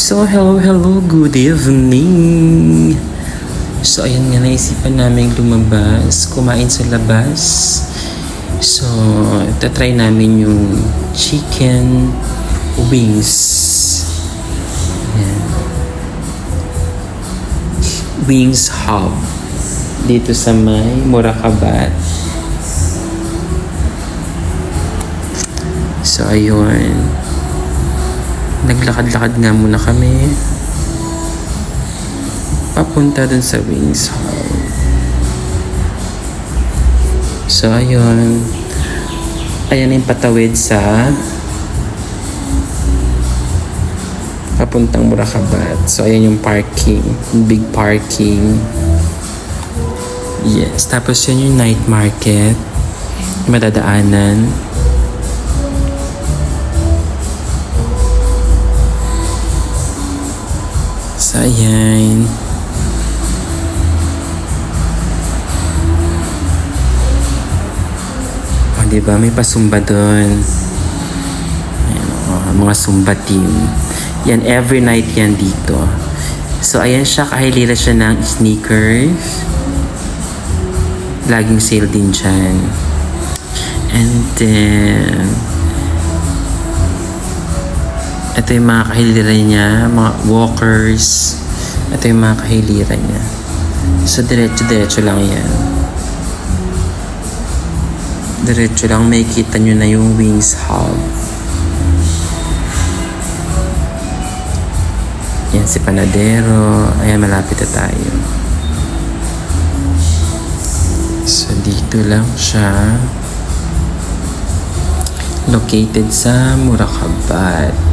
So, hello, good evening. So, ayan nga, naisipan namin lumabas, kumain sa labas. So, itatry namin yung chicken wings. Ayan. Wings Hub. Dito sa may Murakabat. So, ayun. Naglakad-lakad nga muna kami papunta dun sa Wings Hub. So, ayun. Ayan yung patawid sa papuntang Murakabat. So, ayan yung parking. Big parking. Yes. Tapos yun yung night market. Madadaanan. So, ayan. O, diba? May pasumba doon. Ayan, mga sumba team. Yan, every night yan dito. So, ayan siya. Kahilira siya ng sneakers. Laging sale din dyan. And then, ito yung mga kahilira niya, mga walkers. Ito yung mga kahilira niya. So, diretso lang yan. Diretso lang, may kita nyo na yung Wings Hub. Yan si Panadero. Ayan, malapit na tayo. So, dito lang siya. Located sa Murakabat.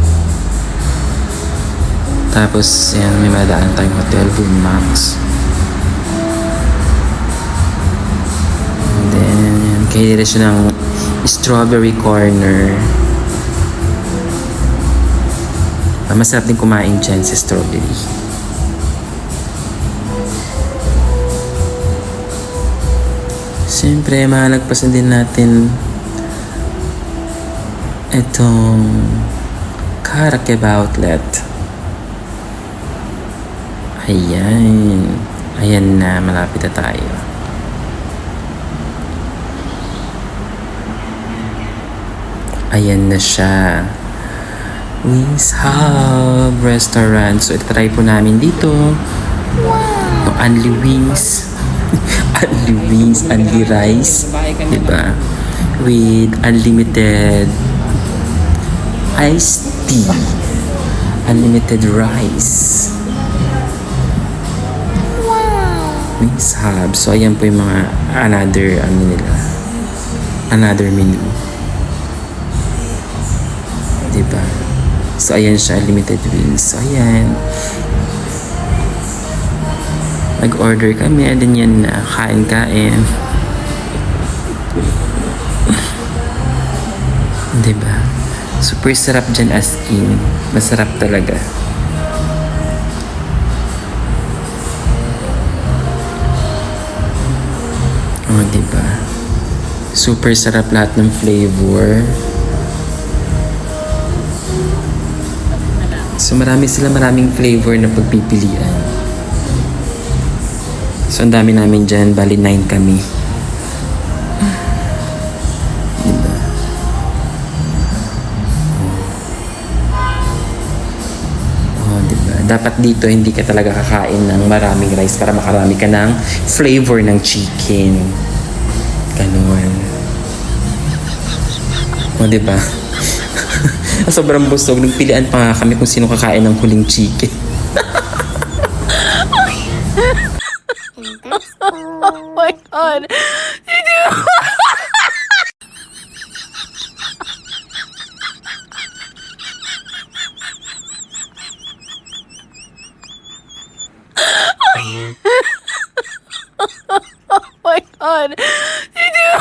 Tapos, yan, may madaan tayong hotel, Boom Max. And then, yan, kaya siya ng strawberry corner. Masarap din kumain dyan sa strawberry. Siyempre, malagpasan din natin itong Karakeba Outlet. Ayan. Ayan na, malapit na tayo. Ayan na siya. Wings Hub Restaurant. So, try po namin dito. Wow! Yung only wings. Only wings, only rice. Diba? With unlimited iced tea. Unlimited rice. Wings Hub. So, ayan po yung mga another menu. Diba? So, ayan siya, limited wings. So, ayan. Nag-order kami. And then yan na, kain-kain. Diba? Super sarap dyan as in. Masarap talaga. O, diba? Super sarap lahat ng flavor. So, maraming flavor na pagpipilian. So, ang dami namin dyan. Bali, 9 kami. Diba? Oh, diba? Dapat dito, hindi ka talaga kakain ng maraming rice para makarami ka ng flavor ng chicken. Ganun. O, diba? Sobrang busog. Nagpilian pa nga kami kung sino kakain ng huling chicken. Oh my God. Did you? Oh my God. Did you?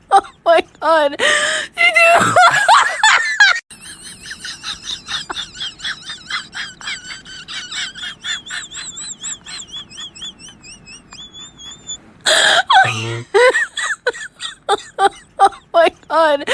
Oh my God. Did you? Oh my god.